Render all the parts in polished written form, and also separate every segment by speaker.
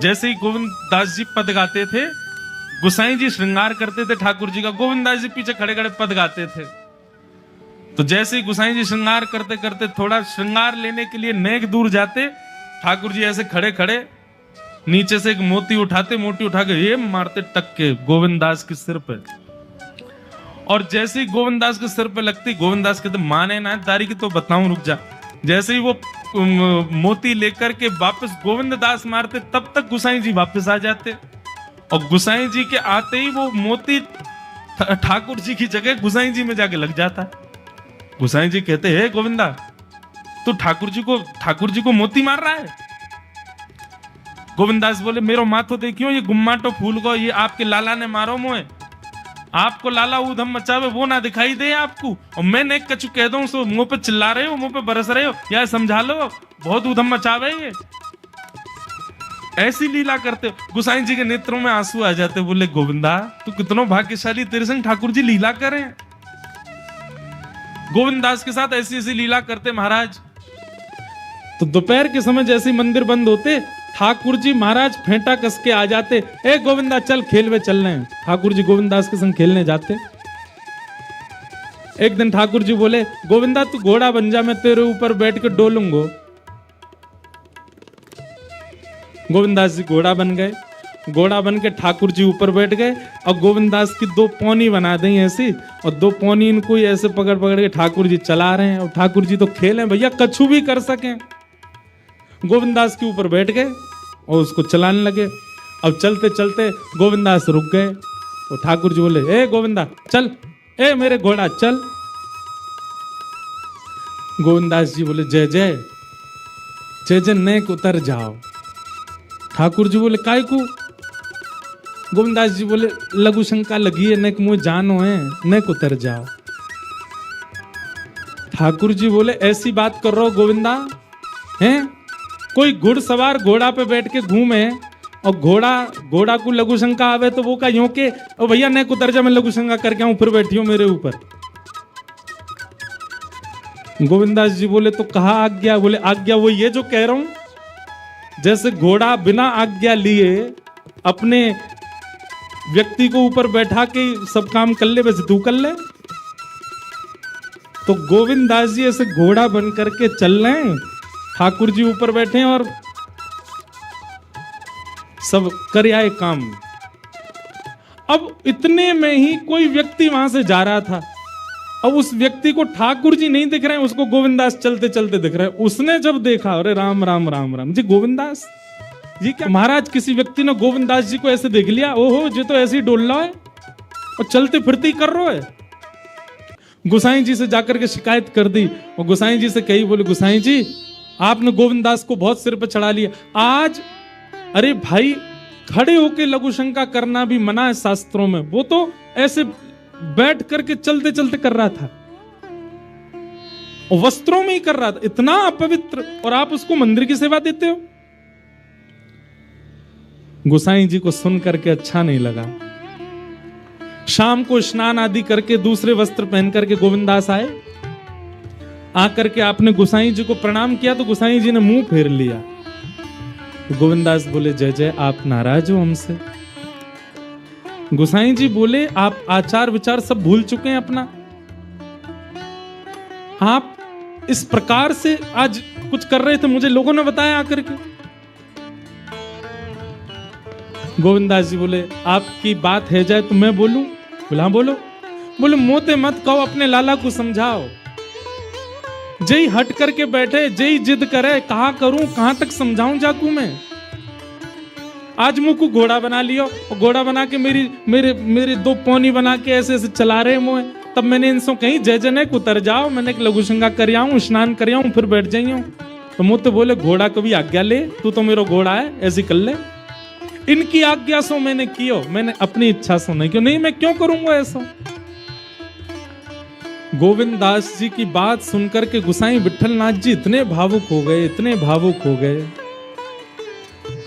Speaker 1: जैसे ही गोविंद दास जी पद गाते थे, गोसाई जी श्रृंगार करते थे ठाकुर जी का, गोविंद दास जी पीछे खड़े खड़े पद गाते थे। तो जैसे ही गोसाई जी श्रृंगार करते करते थोड़ा श्रृंगार लेने के लिए नेक दूर जाते, ठाकुर जी ऐसे खड़े खड़े नीचे से एक मोती उठाते, मोती उठा के ये मारते टक के गोविंद दास के सिर पे। और जैसे ही गोविंद दास के सिर पे लगती, गोविंद दास कहते माने ना तारी की तो बताऊं, रुक जा। जैसे ही वो मोती लेकर के वापस गोविंद दास मारते, तब तक गोसाई जी वापस आ जाते। और गोसाई जी के आते ही वो मोती ठाकुर जी की जगह गोसाई जी में जाके लग जाता। गोसाई जी कहते हे गोविंदा, तू ठाकुर जी को मोती मार रहा है? गोविंद दास बोले मेरो माथो देखियो, ये गुम्माटो फूल को ये आपके लाला ने मारो मोए। आपको लाला ऊधम मचावे वो ना दिखाई दे आपको, और मैं नेक कछु कह दूं सो मुंह पे चिल्ला रहे हो, मुंह पे बरस रहे हो, यार समझा लो, बहुत ऊधम मचावे ये। ऐसी लीला करते हो। गोसाई जी के नेत्रों में आंसू आ जाते, बोले गोविंदा तू कितना भाग्यशाली, तेरे संग ठाकुर जी लीला करें। गोविंद दास के साथ ऐसी ऐसी लीला करते महाराज। तो दोपहर के समय जैसे ही मंदिर बंद होते, ठाकुर जी महाराज फेंटा कस के आ जाते, ए गोविंदा चल खेल में चल रहे हैं। ठाकुर जी गोविंद दास के संग खेलने जाते। एक दिन ठाकुर जी बोले गोविंदा तू घोड़ा बन जा, मैं तेरे ऊपर बैठ के डोलूंगा। गोविंद दास जी घोड़ा बन गए। घोड़ा बन के ठाकुर जी ऊपर बैठ गए, और गोविंद दास की दो पौनी बना दी ऐसी, और दो पौनी इनको ऐसे पकड़ पकड़ के ठाकुर जी चला रहे हैं। और ठाकुर जी तो खेले भैया, कछु भी कर सकें। गोविंद दास के ऊपर बैठ गए और उसको चलाने लगे। अब चलते चलते गोविंद दास रुक गए, और ठाकुर जी बोले ए गोविंदा चल, ए मेरे घोड़ा चल। गोविंद दास जी बोले जय जय जय जय, नेक उतर जाओ। ठाकुर जी बोले काय को? गोविंद दास जी बोले लघु शंका लगी है, नेक मुझे जानो है, नेक उतर जाओ। ठाकुर जी बोले ऐसी बात कर रहे हो गोविंदा हैं? कोई घुड़सवार घोड़ा पे बैठ के घूमे, और घोड़ा को लघु शंका आवे तो वो का यूं के ओ भैया नेक उतर जा, मैं लघु शंका करके आऊं, फिर बैठी हो मेरे ऊपर। गोविंद दास जी बोले तो कहा आज्ञा? बोले आज्ञा वो ये जो कह रहा हूं, जैसे घोड़ा बिना आज्ञा लिए अपने व्यक्ति को ऊपर बैठा के सब काम कर ले, वैसे तू कर ले। तो गोविंद दास जी ऐसे घोड़ा बन करके चल रहे हैं, ठाकुर जी ऊपर बैठे हैं और सब कर आए काम। अब इतने में ही कोई व्यक्ति वहां से जा रहा था। अब उस व्यक्ति को ठाकुर जी नहीं दिख रहे हैं, उसको गोविंद दास चलते चलते दिख रहे हैं। उसने जब देखा, अरे राम राम राम राम जी, गोविंद दास जी क्या महाराज? किसी व्यक्ति ने गोविंद दास जी को ऐसे देख लिया, ओहो जी तो ऐसे ही डोल रहा है और चलते फिरते ही कर रहा है। गोसाई जी से जाकर के शिकायत कर दी, और गोसाई जी से कही, बोले गोसाई जी आपने गोविंद दास को बहुत सिर पर चढ़ा लिया आज। अरे भाई खड़े होके लघु शंका करना भी मना है शास्त्रों में, वो तो ऐसे बैठ करके चलते चलते कर रहा था, और वस्त्रों में ही कर रहा था, इतना अपवित्र, और आप उसको मंदिर की सेवा देते हो। गोसाई जी को सुन करके अच्छा नहीं लगा। शाम को स्नान आदि करके दूसरे वस्त्र पहन करके गोविंद दास आए। आकर के आपने गोसाई जी को प्रणाम किया, तो गोसाई जी ने मुंह फेर लिया। तो गोविंद दास बोले जय जय, आप नाराज हो हमसे? गोसाई जी बोले आप आचार विचार सब भूल चुके हैं अपना। आप इस प्रकार से आज कुछ कर रहे थे, मुझे लोगों ने बताया आकर के। गोविंद दास जी बोले आपकी बात है जाए तो मैं बोलूं? बोला हाँ बोलो। बोले मोते मत कहो, अपने लाला को समझाओ। जय हट करके बैठे, जय जिद करे, कहा करूं, कहां तक समझाऊं जाकू मैं? आज मुंह को घोड़ा बना लियो, और घोड़ा बना के मेरे दो पौनी बना के ऐसे ऐसे चला रहे मुंह। तब मैंने इनसे कही जय जय को उतर जाओ, मैंने लघु शंका कर आऊं, स्नान कर आऊं, फिर बैठ जाइयो। तो मुझे तो बोले घोड़ा कभी आज्ञा ले, तू तो मेरा घोड़ा है, ऐसी कर ले। इनकी आज्ञा सो मैंने कियो, मैंने अपनी इच्छा सो नहीं क्यों? नहीं मैं क्यों करूंगा ऐसा? गोविंद दास जी की बात सुनकर के गोसाई विठल नाथ जी इतने भावुक हो गए, इतने भावुक हो गए।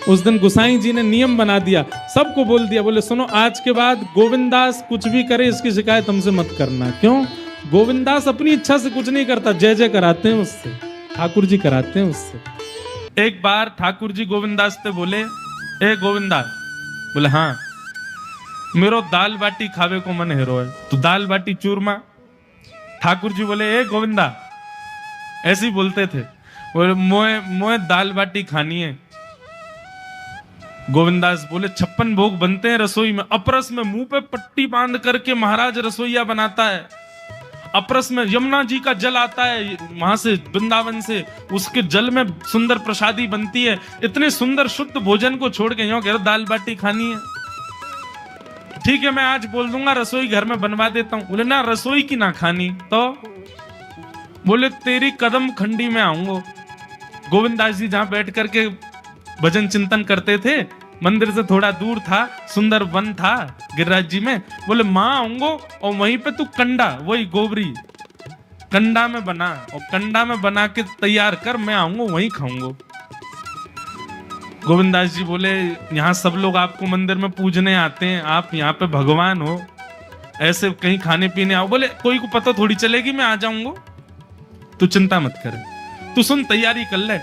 Speaker 1: उस दिन गोसाई जी ने नियम बना दिया, सबको बोल दिया, बोले सुनो आज के बाद गोविंद दास कुछ भी करे इसकी शिकायत हमसे मत करना। क्यों? गोविंद दास अपनी इच्छा से कुछ नहीं करता, जय जय कराते हैं उससे, ठाकुर जी कराते हैं उससे। एक बार ठाकुर जी गोविंद दास से बोले ए गोविंदा, बोले हाँ, मेरो दाल बाटी खावे को मन हेरो है, तो दाल बाटी चूरमा। ठाकुर जी बोले ए गोविंदा, ऐसे ही बोलते थे, बोले मोए मोए दाल बाटी खानी है। गोविंदास बोले 56 भोग बनते हैं रसोई में, अपरस में मुंह पे पट्टी बांध करके महाराज रसोईया बनाता है। अपरस में यमुना जी का जल आता है वहां से, वृंदावन से, उसके जल में सुंदर प्रसादी बनती है। इतने सुंदर शुद्ध भोजन को छोड़ के यूं कह रहे दाल बाटी खानी है। ठीक है, मैं आज बोल दूंगा रसोई घर में बनवा देता हूं। बोले ना, रसोई की ना खानी तो। बोले तेरी कदम खंडी में आऊंगा। गोविंदास जी जहां बैठ करके भजन चिंतन करते थे, मंदिर से थोड़ा दूर था, सुंदर वन था गिरिराज जी में। बोले मां आऊंगो और वहीं पे तू कंडा, वही गोबरी कंडा में बना, और कंडा में बना के तैयार कर, मैं आऊंगा वहीं खाऊंगा। गोविंदास जी बोले यहाँ सब लोग आपको मंदिर में पूजने आते हैं, आप यहाँ पे भगवान हो, ऐसे कहीं खाने पीने आओ। बोले कोई को पता थोड़ी चलेगी, मैं आ जाऊंगा, तू चिंता मत कर, तू सुन तैयारी कर ले,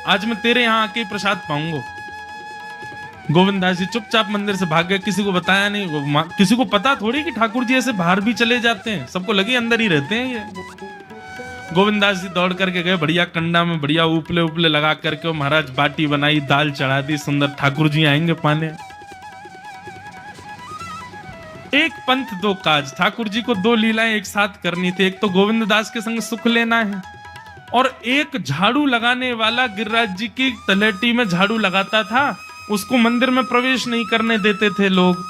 Speaker 1: आज मैं तेरे यहाँ आके प्रसाद पाऊंगा। गोविंदास जी चुपचाप मंदिर से भाग गए, किसी को बताया नहीं। किसी को पता थोड़ी कि ठाकुर जी ऐसे बाहर भी चले जाते हैं, सबको लगे अंदर ही रहते हैं ये। गोविंदास जी दौड़ करके गए, बढ़िया कंडा में बढ़िया उपले उपले लगा करके महाराज बाटी बनाई, दाल चढ़ा दी, सुंदर ठाकुर जी आएंगे पाने। एक पंथ दो काज, ठाकुर जी को दो लीलाएं एक साथ करनी थी। एक तो गोविंद दास के संग सुख लेना है, और एक झाड़ू लगाने वाला गिरिराज जी की तलेटी में झाड़ू लगाता था, उसको मंदिर में प्रवेश नहीं करने देते थे लोग।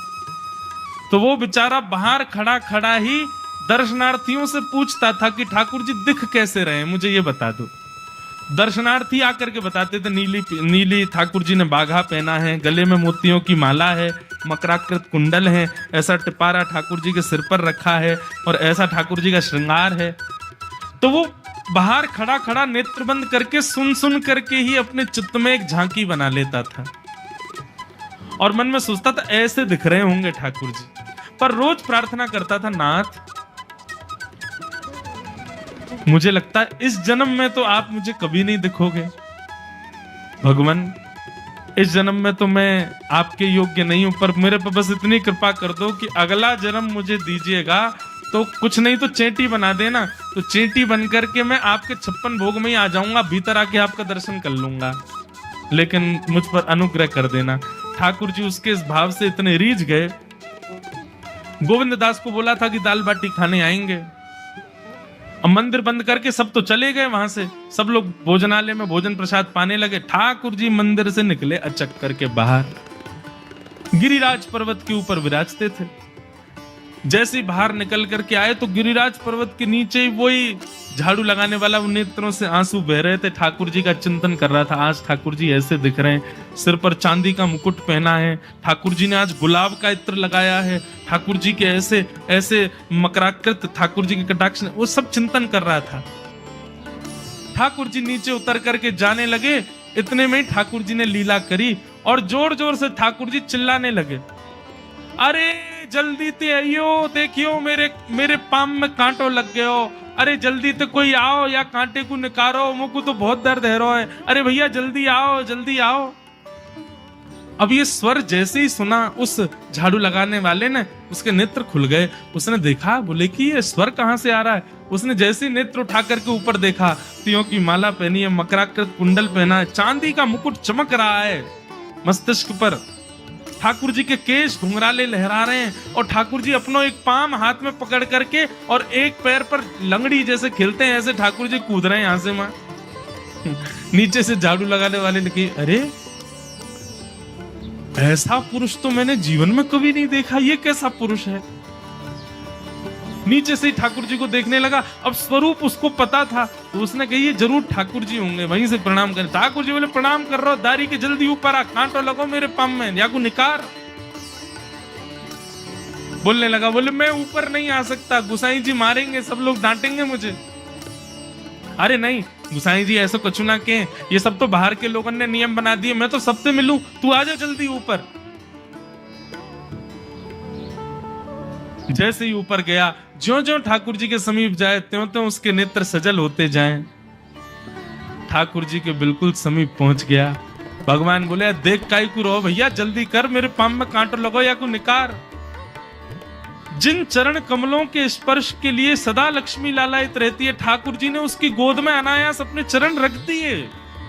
Speaker 1: तो वो बेचारा बाहर खड़ा खड़ा ही दर्शनार्थियों से पूछता था कि ठाकुर जी दिख कैसे रहे, मुझे ये बता दो। दर्शनार्थी आकर के बताते थे नीली ठाकुर जी ने बाघा पहना है, गले में मोतियों की माला है, मकराकृत कुंडल है, ऐसा टिपारा ठाकुर जी के सिर पर रखा है, और ऐसा ठाकुर जी का श्रृंगार है। तो वो बाहर खड़ा खड़ा नेत्र बंद करके सुन सुन करके ही अपने चित्त में एक झांकी बना लेता था, और मन में सोचता था ऐसे दिख रहे होंगे ठाकुर जी। पर रोज प्रार्थना करता था, नाथ मुझे लगता है इस जन्म में तो आप मुझे कभी नहीं दिखोगे, भगवान इस जन्म में तो मैं आपके योग्य नहीं हूं, पर मेरे पर बस इतनी कृपा कर दो कि अगला जन्म मुझे दीजिएगा, तो कुछ नहीं तो चेंटी बना देना, तो चेंटी बन करके मैं आपके 56 भोग में ही आ जाऊंगा, भीतर आके आपका दर्शन कर लूंगा, लेकिन मुझ पर अनुग्रह कर देना। ठाकुर जी उसके इस भाव से इतने रीझ गए। गोविंद दास को बोला था कि दाल बाटी खाने आएंगे, अब मंदिर बंद करके सब तो चले गए वहां से, सब लोग भोजनालय में भोजन प्रसाद पाने लगे। ठाकुर जी मंदिर से निकले अचक करके बाहर, गिरिराज पर्वत के ऊपर विराजते थे। जैसे ही बाहर निकल करके आए तो गिरिराज पर्वत के नीचे ही वही झाड़ू लगाने वाला नेत्रों से आंसू बह रहे थे, ठाकुर जी का चिंतन कर रहा था। आज ठाकुर जी ऐसे दिख रहे हैं, सिर पर चांदी का मुकुट पहना है, ठाकुर जी ने आज गुलाब का इत्र लगाया है, ठाकुर जी के ऐसे ऐसे मकराकृत ठाकुर जी के कटाक्ष, वो सब चिंतन कर रहा था। ठाकुर जी नीचे उतर करके जाने लगे, इतने में ठाकुर जी ने लीला करी और जोर जोर से ठाकुर जी चिल्लाने लगे, अरे जल्दी ते आइयो, देखियो मेरे पाम में कांटो लग गयो, अरे जल्दी ते कोई आओ या कांटे को निकारो, मुझको तो बहुत दर्द है रो है, अरे भैया जल्दी आओ जल्दी आओ। अब ये स्वर जैसे ही सुना उस झाड़ू लगाने वाले ने, उसके नेत्र खुल गए। उसने देखा, बोले कि ये स्वर कहां से आ रहा है। उसने जैसे ही नेत्र उठा करके ऊपर देखा, तियों की माला पहनी है, मकराकृत कुंडल पहना है, चांदी का मुकुट चमक रहा है मस्तिष्क पर, ठाकुर जी के केश घुंघराले लहरा रहे हैं, और ठाकुर जी अपनो एक पाम हाथ में पकड़ करके और एक पैर पर लंगड़ी जैसे खेलते हैं, ऐसे ठाकुर जी कूद रहे हैं यहां से वहां। नीचे से झाड़ू लगाने वाले ने कहा, अरे ऐसा पुरुष तो मैंने जीवन में कभी नहीं देखा, ये कैसा पुरुष है। नीचे से ही ठाकुर जी को देखने लगा। अब स्वरूप उसको पता था, तो उसने कही ये जरूर ठाकुर जी होंगे, वहीं से प्रणाम करें। ठाकुर जी बोले प्रणाम कर रहा हूं, दारी के जल्दी ऊपर आ, कांटो लगो मेरे पम में, या को निकार। बोलने लगा, बोले मैं ऊपर नहीं आ सकता, गुसाई जी मारेंगे, सब लोग डांटेंगे मुझे। अरे नहीं गुसाई जी ऐसा कुछ ना के, ये सब तो बाहर के लोगों ने नियम बना दिए, मैं तो सबसे मिलूं, तू आ जा जल्दी ऊपर। जैसे ही ऊपर गया, ज्यों-ज्यों ठाकुर जी के समीप जाए त्यों-त्यों उसके नेत्र सजल होते जाएं। ठाकुर जी के बिल्कुल समीप पहुंच गया भगवान बोले देख काई को रो भैया, जल्दी कर, मेरे पाम में कांटो लगो या को निकार। जिन चरण कमलों के स्पर्श के लिए सदा लक्ष्मी लालायित रहती है, ठाकुर जी ने उसकी गोद में अनायास अपने चरण रख दिए।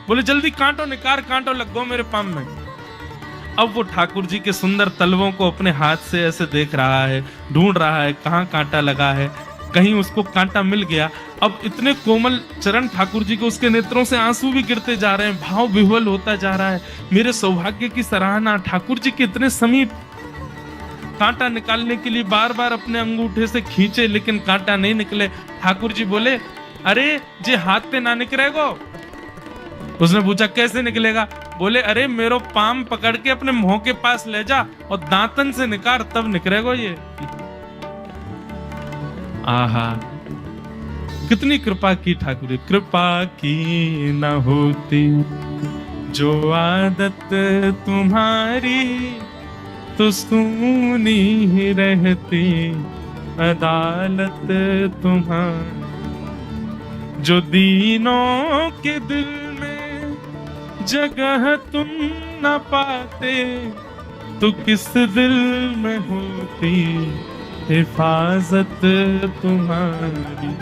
Speaker 1: बोले जल्दी कांटो निकार, कांटो लग गो मेरे पाम में। अब वो ठाकुर जी के सुंदर तलवों को अपने हाथ से ऐसे देख रहा है, ढूंढ रहा है कहाँ कांटा लगा है, कहीं उसको कांटा मिल गया। अब इतने कोमल चरण ठाकुर जी के, उसके नेत्रों से आंसू भी गिरते जा रहे हैं, भाव विह्वल होता जा रहा है। मेरे सौभाग्य की सराहना, ठाकुर जी के इतने समीप। कांटा निकालने के लिए बार बार अपने अंगूठे से खींचे, लेकिन कांटा नहीं निकले। ठाकुर जी बोले अरे जे हाथ पे ना निकलेगो। उसने पूछा कैसे निकलेगा? बोले अरे मेरो पाम पकड़ के अपने मुंह के पास ले जा और दांतन से निकाल, तब निकलेगो ये। आहा, कितनी कृपा की ठाकुर। कृपा की न होती जो आदत तुम्हारी, तो सुनी ही रहती अदालत तुम्हारी। जो दीनों के दिल में जगह तुम न पाते, तो किस दिल में होती हिफाजत तुम्हारी।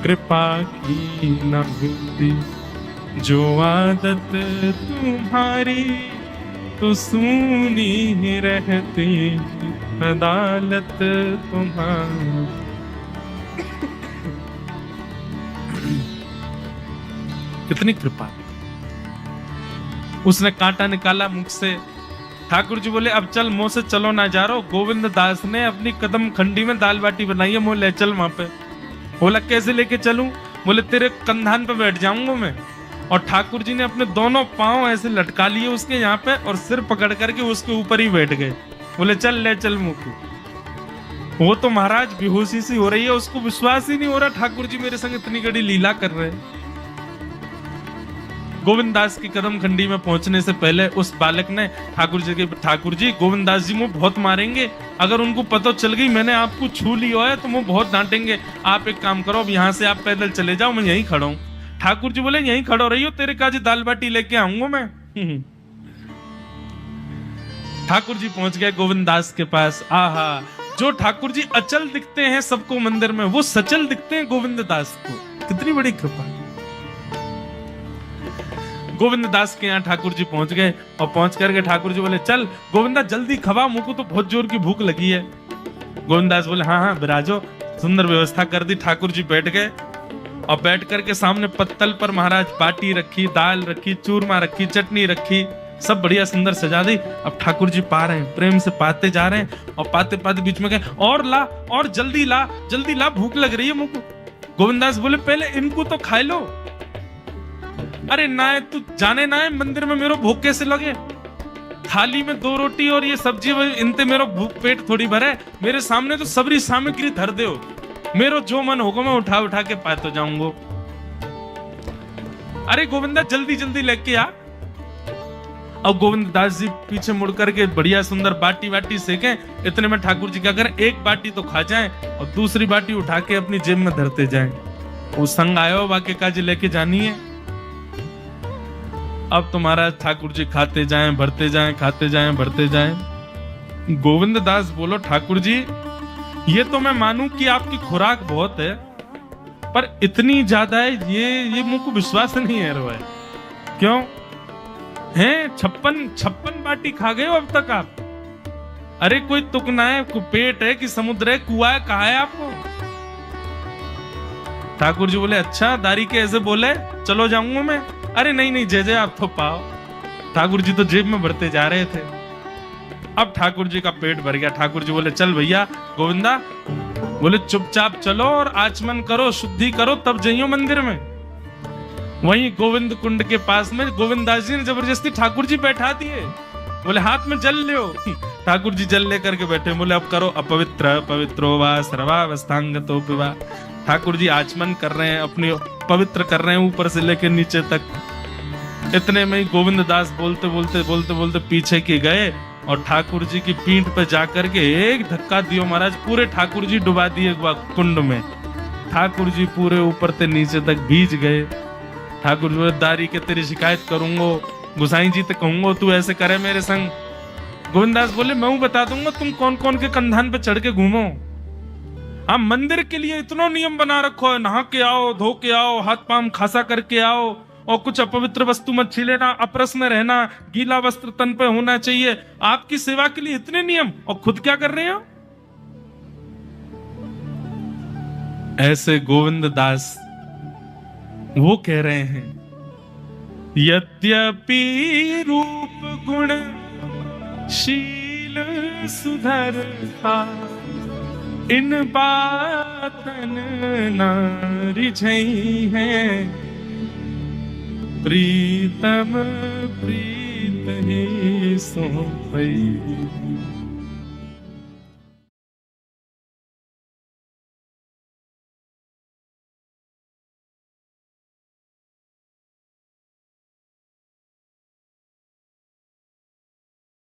Speaker 1: कृपा की न होती जो आदत तुम्हारी, तो सुनी ही रहती अदालत तुम्हारी। कितनी कृपा। उसने कांटा निकाला मुख से। ठाकुर जी बोले अब चल, मुंह से चलो ना जा रहो। गोविंद दास ने अपनी कदम खंडी में दाल बाटी बनाई है, मुंह ले चल वहां पे। बोला कैसे लेके चलूं? बोले तेरे कंधान पे बैठ जाऊंगा मैं। और ठाकुर जी ने अपने दोनों पांव ऐसे लटका लिए उसके यहाँ पे, और सिर पकड़ करके उसके ऊपर ही बैठ गए। बोले चल ले चल मुंह। वो तो महाराज बेहोशी सी हो रही है, उसको विश्वास ही नहीं हो रहा ठाकुर जी मेरे संग इतनी बड़ी लीला कर रहे हैं। गोविंद दास की कदम खंडी में पहुंचने से पहले उस बालक ने ठाकुर जी गोविंद दास जी मुझे बहुत मारेंगे, अगर उनको पता चल गई मैंने आपको छू लिया है तो वो बहुत डांटेंगे। आप एक काम करो, अब यहाँ से आप पैदल चले जाओ, मैं यहीं खड़ा हूं। ठाकुर जी बोले यहीं खड़ो रही हो, तेरे काजी दाल बाटी लेके आऊंगा मैं। ठाकुर जी पहुंच गए गोविंद दास के पास। आहा, जो ठाकुर जी अचल दिखते हैं सबको मंदिर में, वो सचल दिखते हैं गोविंद दास को। कितनी बड़ी कृपा। गोविंद दास के यहाँ ठाकुर जी पहुंच गए, और पहुंच करके ठाकुर जी बोले चल गोविंदा जल्दी खवा, मुझको तो बहुत जोर की भूख लगी है। गोविंद दास बोले हाँ हाँ विराजो। सुंदर व्यवस्था कर दी। ठाकुर जी बैठ गए, और बैठ करके सामने पत्तल पर महाराज बाटी रखी, दाल रखी, चूरमा रखी, चटनी रखी, सब बढ़िया सुंदर सजा दी। अब ठाकुर जी पा रहे हैं, प्रेम से पाते जा रहे हैं, और पाते पाते बीच में गए और ला, और जल्दी ला, भूख लग रही है मुझको। गोविंदास बोले पहले इनको तो खा लो। अरे ना तू जाने ना है मंदिर में मेरो भूख कैसे लगे? थाली में 2 रोटी और ये सब्जी, इनते मेरो भूख पेट थोड़ी भरे। मेरे सामने तो सबरी सामग्री धर दो, मेरो जो मन होगा मैं उठा उठा के पाते जाऊंगा। अरे गोविंदा जल्दी जल्दी लेके आ। अब गोविंद दास जी पीछे मुड़ करके बढ़िया सुंदर बाटी वाटी सेके। इतने में ठाकुर जी क्या करें, एक बाटी तो खा जाएं और दूसरी बाटी उठा के अपनी जेब में धरते जाएं। वो संग आयो बाकी काजी लेके जानी है। अब तो महाराज ठाकुर जी खाते जाएं, भरते जाएं, खाते जाएं, भरते जाएं। गोविंद दास बोलो ठाकुर जी ये तो मैं मानूं कि आपकी खुराक बहुत है, पर इतनी ज्यादा है ये मुझको विश्वास नहीं है रहा है। क्यों हैं 56 बाटी खा गए हो अब तक आप? अरे कोई तुकना है, कोई पेट है कि समुद्र है, कुआ है, कहा है आपको? ठाकुर जी बोले अच्छा दारी के ऐसे बोले, चलो जाऊंगा मैं। अरे नहीं जय आप तो पाओ। ठाकुर जी तो जेब में भरते जा रहे थे। अब ठाकुर जी का पेट भर गया। ठाकुर जी बोले चल भैया गोविंदा, बोले चुपचाप चलो और आचमन करो, शुद्धि करो, तब जाइयो मंदिर में। वहीं गोविंद कुंड के पास में गोविंद दास जी ने जबरदस्ती ठाकुर जी बैठा दिए। बोले हाथ में जल ले। ठाकुर जी जल लेकर के बैठे। बोले अब करो अपवित्र पवित्रो वा सर्वावस्थांगतो पिवा। ठाकुर जी आचमन कर रहे हैं, अपनी पवित्र कर रहे हैं ऊपर से लेकर नीचे तक। इतने में ही गोविंद दास बोलते बोलते पीछे के गए और ठाकुर जी की पीठ पे जाकर के एक धक्का दियो महाराज, पूरे ठाकुर जी डुबा दिए कुंड में। ठाकुर जी पूरे ऊपर से नीचे तक भीज गए। ठाकुर जी दारी के तेरी शिकायत करूंगो, गुसाई जी तो कहूंगा तू ऐसे करे मेरे संग। गोविंदास बोले मैं बता दूंगा तुम कौन कौन के कंधान पे चढ़ के घूमो। हम मंदिर के लिए इतना नियम बना रखो है, नहा के आओ, धो के आओ, हाथ पांव खासा करके आओ, और कुछ अपवित्र वस्तु मत छीलेना, अपरस में रहना, गीला वस्त्र तन पे होना चाहिए। आपकी सेवा के लिए इतने नियम, और खुद क्या कर रहे हो? ऐसे गोविंद दास वो कह रहे हैं, यद्यपि रूप गुण शील सुधरता, इन बातन न रिझई है, प्रीतम प्रीत ही सो पई।